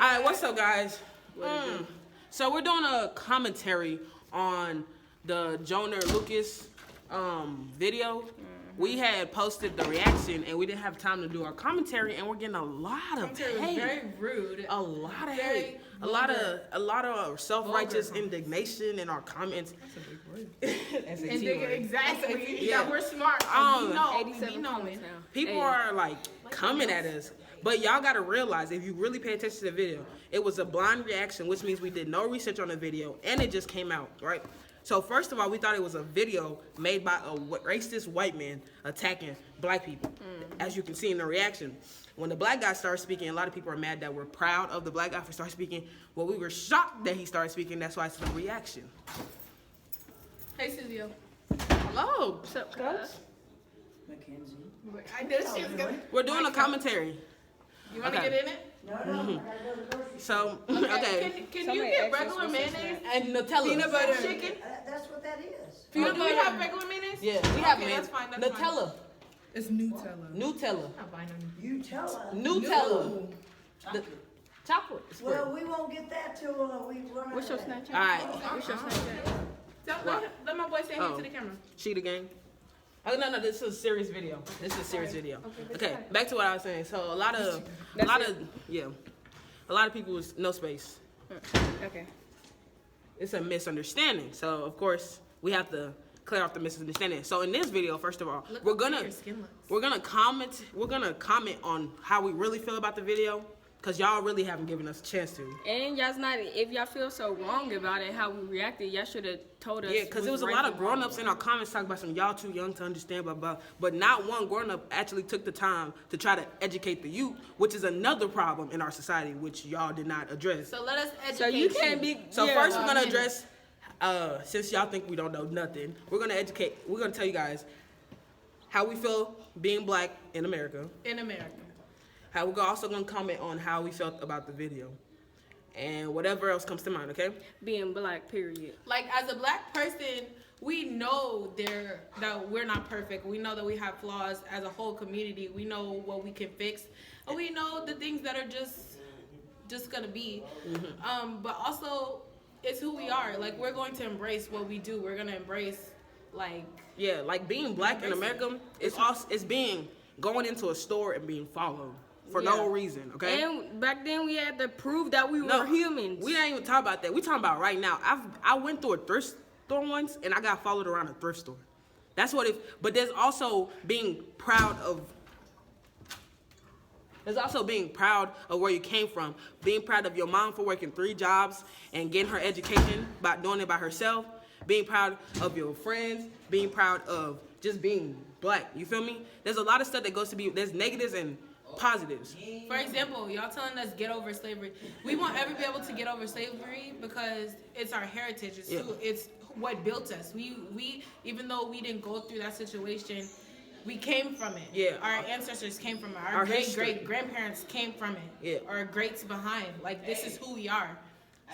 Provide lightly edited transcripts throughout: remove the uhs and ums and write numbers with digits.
Alright, what's up, guys? So we're doing a commentary on the Joyner Lucas video. We had posted the reaction and we didn't have time to do our commentary, and we're getting a lot of hate. Was very rude. A lot of hate. A lot of self-righteous indignation in our comments. That's a big word. Exactly. Yeah, we're smart. We know it. People are like coming at us. But y'all gotta realize, if you really pay attention to the video, it was a blind reaction, which means we did no research on the video, and it just came out, right? So first of all, we thought it was a video made by a racist white man attacking black people. As you can see in the reaction. When the black guy started speaking, a lot of people are mad that we're proud of the black guy for starting speaking. Well, we were shocked that he started speaking. That's why it's a reaction. Hey, Cizio. Hello. What's up, Coach? Mackenzie. I knew she was gonna. We're doing a commentary. You want to get in it? No. So, okay. Can you get regular mayonnaise And Nutella. peanut butter chicken? That's what that is. Do we have regular mayonnaise? Yeah, we have Okay, mayonnaise. that's fine, Nutella. It's Nutella. Nutella. I'm not buying any. You tell us. Nutella. Chocolate. Chocolate. Well, we won't get that till we run out What's your of that. Snapchat? All right. What's your Snapchat? Let my boy say hey to the camera. She the gang. Oh no, this is a serious video. This is a serious video. Okay, back to what I was saying. So a lot of people was no space. Okay. It's a misunderstanding. So of course we have to clear off the misunderstanding. So in this video, first of all, we're gonna comment on how we really feel about the video, because y'all really haven't given us a chance to. And y'all's not, if y'all feel so wrong about it, how we reacted, y'all should have told us. Yeah, because there was a lot of grown-ups in our comments talking about some y'all too young to understand, blah, blah. But not one grown-up actually took the time to try to educate the youth, which is another problem in our society, which y'all did not address. So let us educate So you can't be. So yeah, first we're going to address, since y'all think we don't know nothing, we're going to tell you guys how we feel being black in America. in America. How we're also going to comment on how we felt about the video. And whatever else comes to mind, okay? being black, period. Like, as a black person, we know that we're not perfect. We know that we have flaws as a whole community. We know what we can fix, and we know the things that are just gonna be. But also, it's who we are. Like, we're going to embrace what we do. We're gonna embrace, like, Yeah, like being black in America, it's being going into a store and being followed for no reason, okay? And back then we had to prove that we were humans. We ain't even talking about that. We talking about right now. I went through a thrift store once and I got followed around a thrift store. That's what but there's also being proud of where you came from. Being proud of your mom for working 3 jobs and getting her education by doing it by herself. Being proud of your friends. Being proud of just being black. You feel me? There's a lot of stuff that goes to be, there's negatives and positives. for example, y'all telling us get over slavery. We won't ever be able to get over slavery because it's our heritage. It's what built us. We even though we didn't go through that situation, we came from it. Yeah. Our ancestors came from it. Our great grandparents came from it. Yeah. Our greats behind. Like, this is who we are.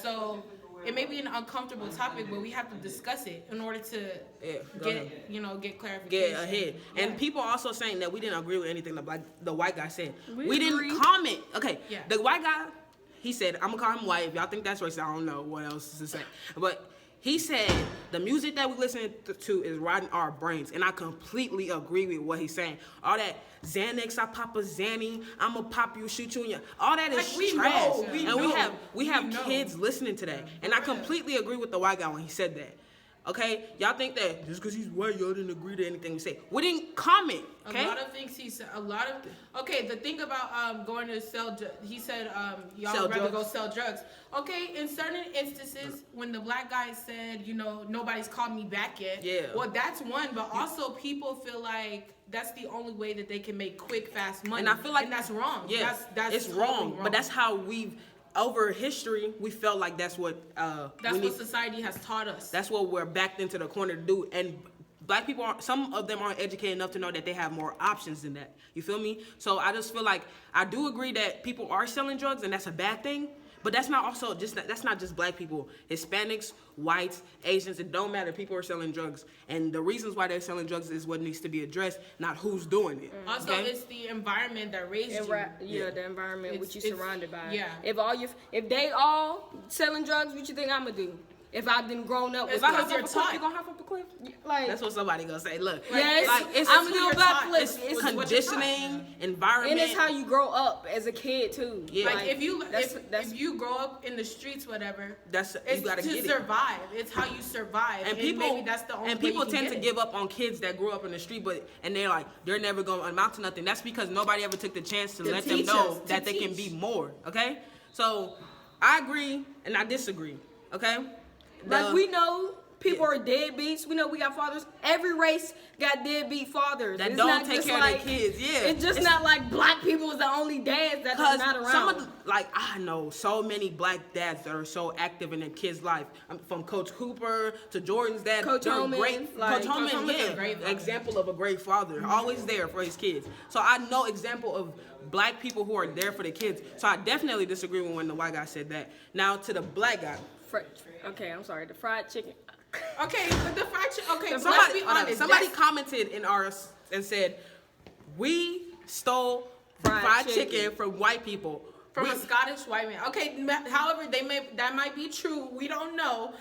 So it may be an uncomfortable topic, but we have to discuss it in order to get clarification. Get ahead. And people also saying that we didn't agree with anything the white guy said. We agree. didn't comment. Okay, Yeah. the white guy, he said, I'm going to call him white. If y'all think that's racist, I don't know what else to say. But he said the music that we listen to is rotting our brains. And I completely agree with what he's saying. All that Xanax, I pop a Xanny, I'm going to pop you, shoot you. All that is trash. We have kids listening to that. And I completely agree with the white guy when he said that. Okay? Y'all think that just because he's white, y'all didn't agree to anything we say. We didn't comment. Okay? A lot of things he said. Okay, the thing about going to sell, he said y'all would rather go sell drugs. Okay, in certain instances, when the black guy said, nobody's called me back yet. Yeah. Well, that's one, but also people feel like that's the only way that they can make quick, fast money. And I feel like that's wrong. Yeah, that's totally wrong. But that's how over history, we felt like that's what what society has taught us. That's what we're backed into the corner to do. And black people, some of them aren't educated enough to know that they have more options than that. You feel me? So I just feel like I do agree that people are selling drugs, and that's a bad thing. But that's not also that's not just black people. Hispanics, whites, Asians, it don't matter. People are selling drugs. And the reasons why they're selling drugs is what needs to be addressed, not who's doing it. Also, okay? it's the environment that raised you. The environment which you're surrounded by. Yeah. If they all selling drugs, what you think I'm gonna do? If I didn't grown up, It's if I because hop you're off a cliff, taught. you gonna hop off a cliff? Like That's what somebody gonna say. Look, Yes, it's I'm who gonna do you're a taught. backflip. it's what you're taught. conditioning, environment. and it's how you grow up as a kid too. Yeah. Like if you that's if you grow up in the streets, whatever, That's you it's gotta to get it. survive. It's how you survive. And people, maybe that's the only and way people you can tend to get give up on kids that grew up in the street, and they're like they're never gonna amount to nothing. That's because nobody ever took the chance to let them teach know us, to that they can teach. be more. Okay, so I agree and I disagree. Okay, Like we know people are deadbeats. We know we got fathers. Every race got deadbeat fathers. that It's don't not take just care like, of their kids. Yeah, It's just not like black people is the only dads that are because not around. some of the, like I know so many black dads that are so active in their kids' life. From Coach Cooper to Jordan's dad. Coach they're Holman, great. like- Coach Holman, Coach Holman's a yeah, great father. example of a great father. Always there for his kids. So I know example of black people who are there for the kids. So I definitely disagree with when the white guy said that. Now to the black guy. Okay, I'm sorry. The fried chicken. Okay, but the fried chicken. Okay, let's Somebody, be hold on. honest. Somebody that's- commented in ours and said, "We stole fried chicken from white people." from We- a Scottish white man. Okay, however, that might be true. We don't know,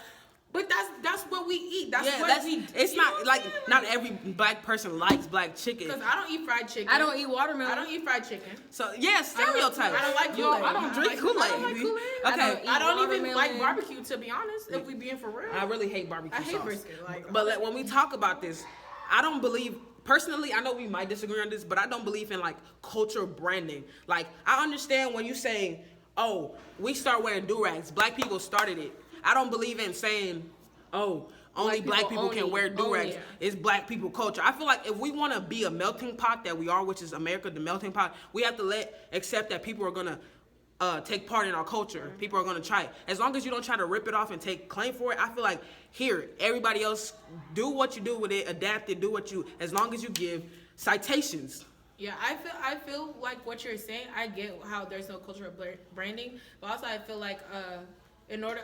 but that's what we eat. That's yeah, what we. it's you know not what I'm like saying? not every black person likes black chicken. Because I don't eat fried chicken. I don't eat watermelon. I don't eat fried chicken. So yeah, stereotypes. I don't like Yo, Kool-Aid. I don't drink Kool-Aid. I don't like Kool-Aid. Okay, I don't even watermelon. like barbecue, to be honest. If we being for real. I really hate barbecue I hate sauce. brisket, like- but when we talk about this, I don't believe personally. I know we might disagree on this, but I don't believe in like culture branding. Like I understand when you saying, "Oh, we start wearing do-rags. Black people started it." I don't believe in saying, "Oh, only black people own can it. wear do-rags." Own it. It's black people culture. I feel like if we want to be a melting pot that we are, which is America, the melting pot, we have to accept that people are gonna take part in our culture. People are gonna try it. As long as you don't try to rip it off and take claim for it, I feel like here, everybody else do what you do with it, adapt it, do what you. As long as you give citations. Yeah, I feel like what you're saying. I get how there's no cultural branding, but also I feel like in order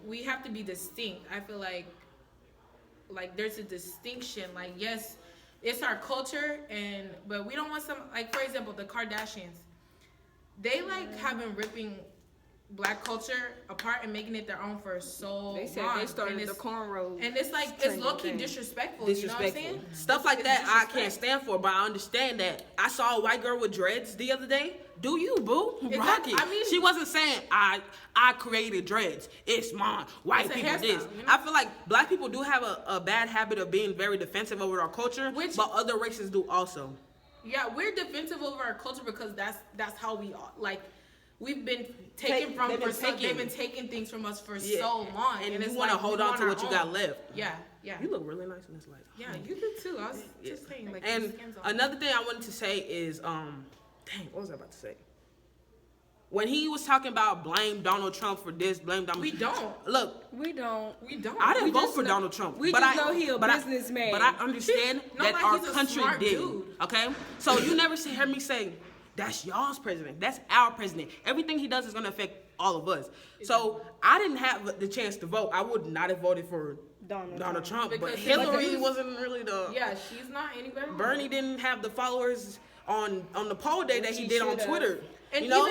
we have to be distinct. I feel like there's a distinction. Like yes, it's our culture, but we don't want some like for example the Kardashians. They like have been ripping black culture apart and making it their own for so They said long. they started And the it's- cornrow. and it's like it's trending low-key thing. disrespectful. Disrespectful. You know what I'm saying? Stuff like It's that I disrespect. can't stand for, but I understand that. I saw a white girl with dreads the other day. Do you, boo? Rock it. I mean- she wasn't saying I created dreads. It's mine. White It's a people hairstyle, this. you know? I feel like black people do have a bad habit of being very defensive over our culture, but other races do also. Yeah, we're defensive over our culture because that's how we are. Like we've been taken they've been they've taking. been taking things from us for Yeah. so long, And it's you want to like hold we on want to our what you own. got left. Yeah, yeah, You look really nice in this light. yeah. You do too. I was just saying, like, your And skin's all- another thing I wanted to say is, dang, what was I about to say? When he was talking about blame Donald Trump for this, blame Donald. we don't, Look, We don't. we don't. I didn't We vote just for know- Donald Trump. we but just I, know he a but I- businessman. But I understand No, that like, our he's a country smart did. dude. Okay, so you never hear me say that's y'all's president. That's our president. Everything he does is gonna affect all of us. So I didn't have the chance to vote. I would not have voted for Donald Trump. But Because Hillary he was- wasn't really the. Yeah, she's not any better. Bernie didn't have the followers on the poll day that he He did on should've. Twitter. And you know?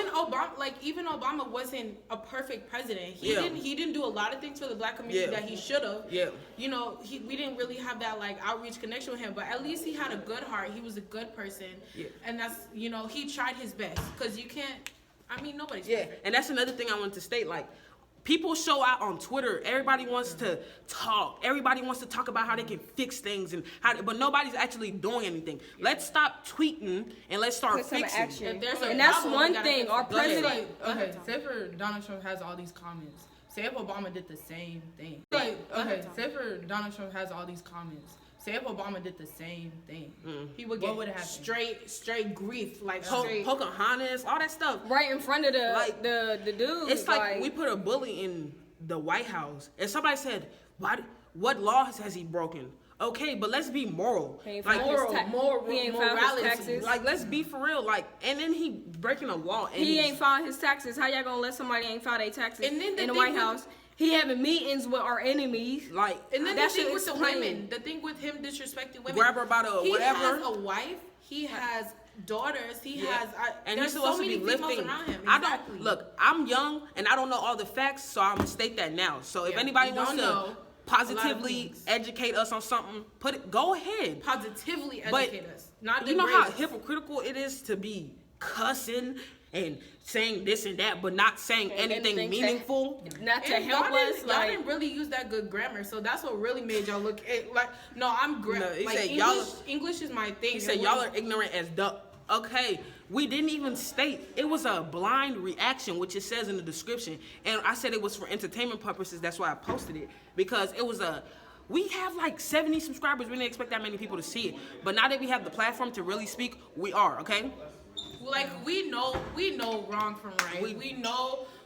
even Obama wasn't a perfect president. He Yeah. didn't do a lot of things for the black community Yeah. that he should have. Yeah. You know, we didn't really have that like outreach connection with him, but at least he had a good heart. He was a good person. Yeah. And that's, you know, he tried his best because you can't. I mean, nobody's Yeah, perfect. and that's another thing I wanted to state. Like, people show out on Twitter. Everybody wants to talk. Everybody wants to talk about how they can fix things but nobody's actually doing anything. Let's stop tweeting and let's start Put some fixing. action. If there's a And that's problem, we one gotta thing. fix Our it. Go ahead. president. Okay, say for Donald Trump has all these comments. Say if Obama did the same thing. Right. Okay, say for Donald Trump has all these comments. Say if Obama did the same thing. He would What get would happen? straight grief, like straight. Pocahontas, all that stuff. Right in front of the Like, the dude. It's like we put a bully in the White House, and somebody said, "What laws has he broken?" Okay, but let's be moral. He ain't Like filed his moral- he ain't filed his morality. taxes. like let's be for real. Like and then he breaking a law and He he's- ain't filed his taxes. How y'all gonna let somebody ain't filed their taxes And then the in the thing White with- House? He having meetings with our enemies. like And then That the thing shit with the explain. women, the thing with him disrespecting women. grab her by the He whatever. has a wife. He has daughters. He Yeah. has. And There's he's so supposed many to be females lifting. around him. I Exactly. don't look. I'm young and I don't know all the facts, so I'm gonna state that now. So if Yeah, anybody you wants don't to know a lot of positively things. educate us on something, go ahead. Positively But educate us, not you know how degrade us. hypocritical it is to be cussing and saying this and that, but not saying anything anything meaningful. Not to And help y'all us. didn't, Like, y'all didn't really use that good grammar, so that's what really made y'all look like. No, I'm great. No, he like said English, y'all- English is my thing. He said and y'all when- are ignorant as duck. Okay, we didn't even state it was a blind reaction, which it says in the description, and I said it was for entertainment purposes. That's why I posted it because it was a. We have like 70 subscribers. We didn't expect that many people to see it, but now that we have the platform to really speak, we are okay. Like we know wrong from right. We-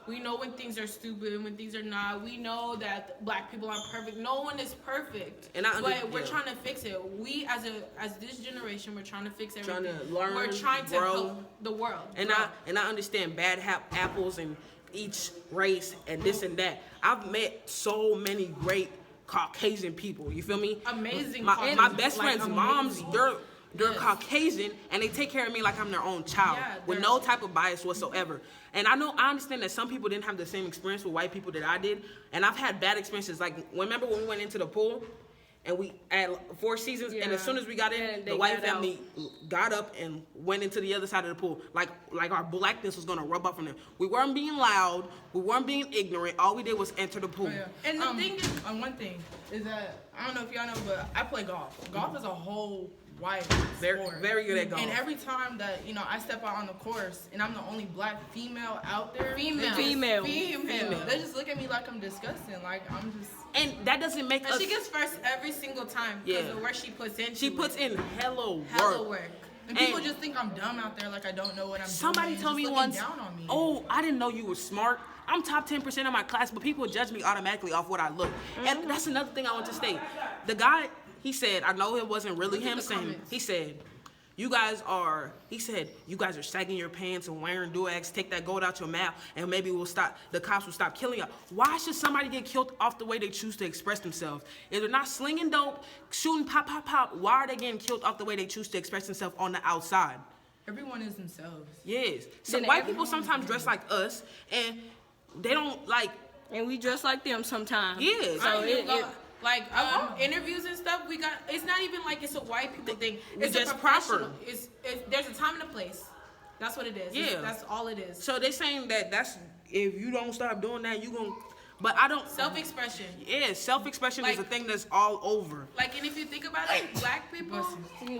We know when things are stupid and when things are not. We know that black people aren't perfect. No one is perfect. And I but we're yeah. trying to fix it. We as this generation, we're trying to fix everything. Trying to learn, we're trying to grow. help the world. And grow. I understand bad apples and each race and this and that. I've met so many great Caucasian people. You feel me? Amazing My Caucasian, best like, friends' moms, amazing. they're Yes. Caucasian and they take care of me like I'm their own child Yeah, with they're- no type of bias whatsoever. And I understand that some people didn't have the same experience with white people that I did. And I've had bad experiences. Like remember when we went into the pool and we at Four Seasons and as soon as we got in, Yeah, the they white got family got up and went into the other side of the pool. Like our blackness was gonna rub off from them. We weren't being loud. We weren't being ignorant. All we did was enter the pool. Oh, yeah. And the thing is- one thing is that I don't know if y'all know, but I play golf. Golf is a whole wide Very, sport. very good at golf. And every time that I step out on the course and I'm the only black female out there, Female. Female. they just look at me like I'm disgusting. Like I'm just. And that doesn't make And us. she gets first every single time because Yeah. of where she puts in. She puts in hella work. hella work. And people And- just think I'm dumb out there, like I don't know what I'm Somebody doing. told me just looking once, down on me. "Oh, I didn't know you were smart. I'm top 10% of my class, but people judge me automatically off what I look." And that's another thing I want to state. The guy, he said, I know it wasn't really Look at him the saying. comments. He said, "You guys are." He said, "You guys are sagging your pants and wearing do-rags. Take that gold out your mouth, and maybe we'll stop. The cops will stop killing you." Why should somebody get killed off the way they choose to express themselves? If they're not slinging dope, shooting pop, pop, pop, why are they getting killed off the way they choose to express themselves on the outside? Everyone is themselves. Yes. So Then white people sometimes dress like us, and they don't like. and we dress like them sometimes. Yeah. So I it, go- it, like interviews and stuff, we got. It's not even like it's a white people thing. We It's just a professional. proper. It's there's a time and a place. That's what it is. Yeah. That's all it is. So they saying that that's if you don't stop doing that, you gon'. But I don't. Self-expression. Yeah, self-expression is a Like- thing that's all over. Like, and if you think about it, black people,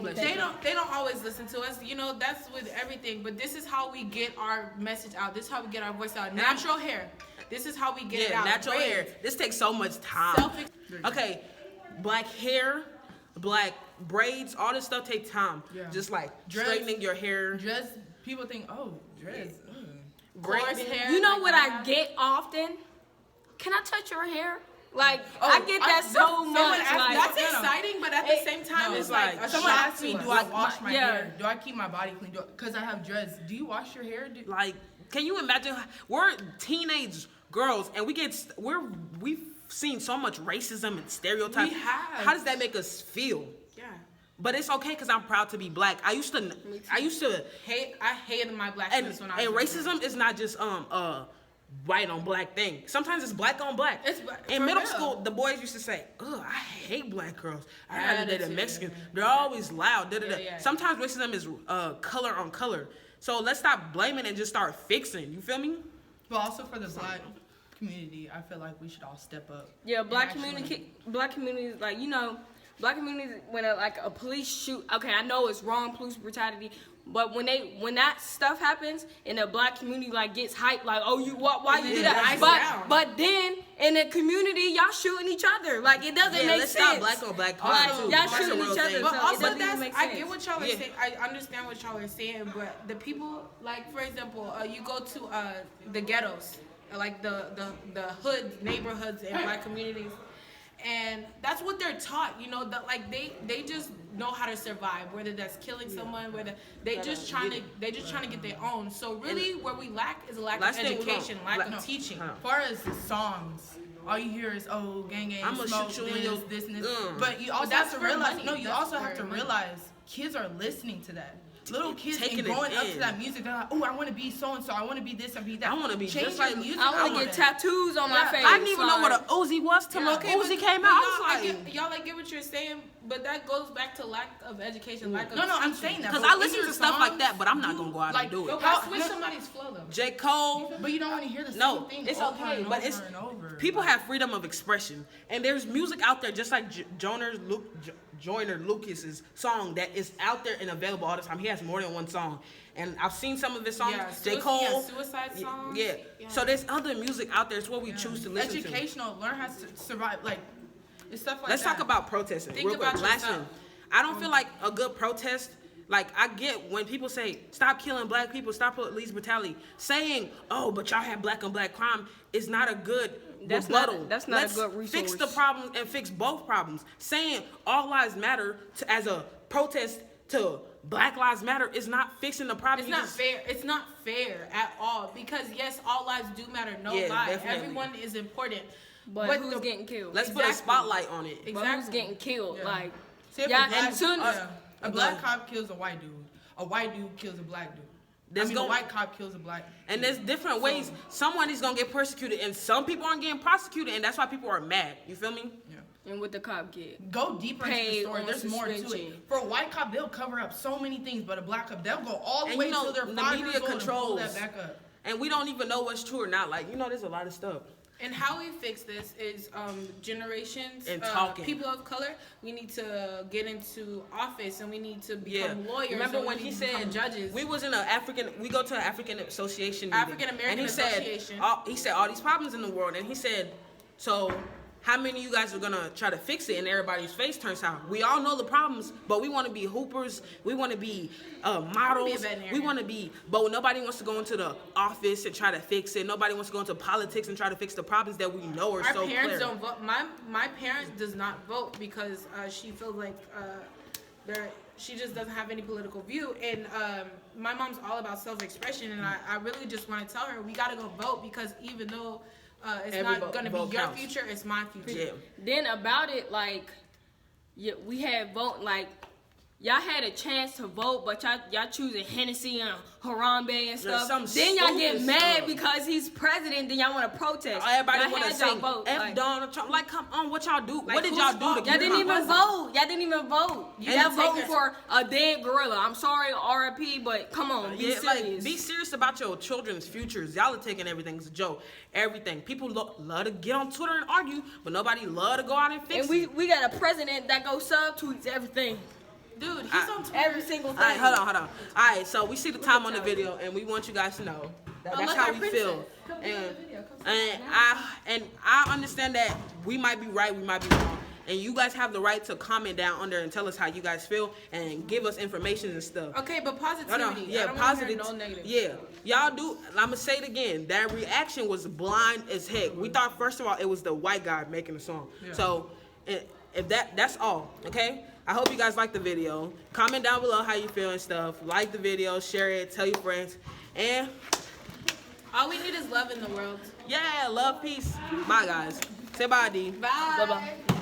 Bless they don't always listen to us. You know, that's with everything. But this is how we get our message out. This is how we get our voice out. Natural hair. This is how we get it Yeah, out. natural Braids. hair. This takes so much time. Self- Okay, black hair, black braids, all this stuff take time. Yeah. Just like Dress. straightening your hair. Dress. People think, oh, dress. coarse braiding. hair. you know like what that. I get often? Can I touch your hair? Like Oh, I get that so someone much. asked- Like, That's No, no. exciting, but at the same time, No, it's like a someone shock asked me, to do us. I wash my yeah. hair? Do I keep my body clean? Because I have dreads. Do you wash your hair? Like, can you imagine? We're teenage girls, and we've seen so much racism and stereotypes. We have. How does that make us feel? Yeah. But it's okay because I'm proud to be black. I used to, I hated my and blackness when I was racism is not just white on black thing. Sometimes it's black on black. It's black- In for middle real. school, the boys used to say, "Ugh, I hate black girls. I rather date a Attitude. Mexican. They're always loud." Da, da, da. Yeah, yeah. Sometimes racism is color on color. So let's stop blaming and just start fixing. You feel me? But also for the black community, I feel like we should all step up. yeah, black and actually- communities, like black communities when a police shoot. Okay, I know it's wrong, police brutality, but when that stuff happens and the black community like gets hyped, like, oh, why you do Yeah, that? nice down. But then in the community, y'all shooting each other. Like it doesn't make let's sense. stop black on black crime Like, too. y'all That's a shooting real each other. thing. But So it also, doesn't even that's make I sense. get what y'all are Yeah. saying. I understand what y'all are saying, but the people, like for example, you go to the ghettos, like the hood neighborhoods and black communities, And that's what they're taught, you know, that like they just know how to survive, whether that's killing someone, whether they just trying to get their own. So really where we lack is a lack of education, lack of teaching. As far as the songs, all you hear is gang, I'ma smoke, shoot you in your this and this. But you also that's have to for realize, money. no, you That's also for have to money. realize kids are listening to that. Little kids Taking and it growing up in. to that music, they're like, oh, I want to be so and so, I want to be this, I be that. I wanna be Change just your like- music. I want to on get that. tattoos on my Yeah. face. I didn't even know what like- a Uzi was till Okay, Uzi came but out. y'all, I was like, y'all like get what you're saying, but that goes back to lack of education, lack of No, I'm teaching. saying that. because but I in listen your to stuff like songs, that, but I'm not gonna go out like, and do No, it. but switch somebody's flow though. J. Cole. But you don't want to hear the same No, thing it's over okay, and but over it's and over. people have freedom of expression, and there's music out there just like Joyner Lucas's song that is out there and available all the time. He has more than one song, and I've seen some of his songs. Yeah, J. Cole, suicide songs. yeah. So there's other music out there. It's what we choose to listen to. Educational, learn how to survive. Like, it's stuff like Let's that. talk about protesting. Think real quick. about Last yourself. one. I don't feel like a good protest. Like, I get when people say, stop killing black people, stop police brutality. Saying, oh, but y'all have black on black crime is not a good That's not- rebuttal. that's not a Let's good fix resource. the problem and fix both problems. Saying all lives matter as a protest to Black Lives Matter is not fixing the problem. It's You not just- fair. It's not fair at all because yes, all lives do matter. No Yeah, lie. definitely. Everyone is important. But who's getting killed? Let's put a Exactly. spotlight on it. But who's getting killed? Yeah. Like, See, if yeah, a black, and soon a black cop kills a white dude. A white dude kills a black dude. There's a gon- white cop kills a black. And there's different ways. Someone is gonna get persecuted, and some people aren't getting prosecuted, and that's why people are mad. You feel me? Yeah. and what the cop get? Go deeper into the Paid story. on There's more to it. suspension. For a white cop, they'll cover up so many things, but a black cop, they'll go all the And way you know, till they're the 5 media years old and pull controls. that back up. And we don't even know what's true or not. Like, there's a lot of stuff. And how we fix this is generations, And talking. people of color. We need to get into office, and we need to Yeah. become lawyers. Remember and when we he need to become said judges? we was in we go to an African association meeting, African American and he Association. said he said all these problems in the world, and he said, so how many of you guys are gonna try to fix it? And everybody's face turns out. We all know the problems, but we want to be hoopers. We want to be models. veterinarian. We want to be, but nobody wants to go into the office and try to fix it. Nobody wants to go into politics and try to fix the problems that we know are Our so parents clear. don't vote. My parents does not vote because she feels like she just doesn't have any political view. And my mom's all about self-expression, and I really just want to tell her we gotta go vote because even though it's Every not gonna be vote your counts. future, it's my future. Yeah. Then about it, like, yeah, we had vote, like, y'all had a chance to vote, but y'all choosing Hennessy and Harambe and stuff. some Then y'all get stupid mad stuff. because he's president. Then y'all want to protest. Everybody Y'all want to had y'all sing vote. F Like, Donald Trump. Like, come on, what y'all do? Like, What did whose y'all do to fault? get Y'all didn't my even president? vote. Y'all didn't even vote. You Y'all didn't take voting us- for a dead gorilla. I'm sorry, RIP, but come on, be Yeah, serious. like, be serious about your children's futures. Y'all are taking everything as a joke. Everything. People love to get on Twitter and argue, but nobody love to go out and fix And it. we got a president that goes subtweets everything. Dude, he's on Twitter. Every single thing. All right, hold on. All right, so we see the time on the video, and we want you guys to know that Oh, that's look, how our we princess. feel. Come get And, the video. Come and I understand that we might be right, we might be wrong, and you guys have the right to comment down under and tell us how you guys feel and give us information and stuff. Okay, but Hold positivity. on. Yeah, I don't positive. Want to hear no negative. Yeah, y'all do. I'ma say it again. That reaction was blind as heck. We thought first of all it was the white guy making the song. Yeah. So, if that's all, okay. I hope you guys like the video. Comment down below how you feel and stuff. Like the video, share it, tell your friends, and All we need is love in the world. yeah, love, peace. Bye, guys. Say bye, D. Bye. Bye-bye.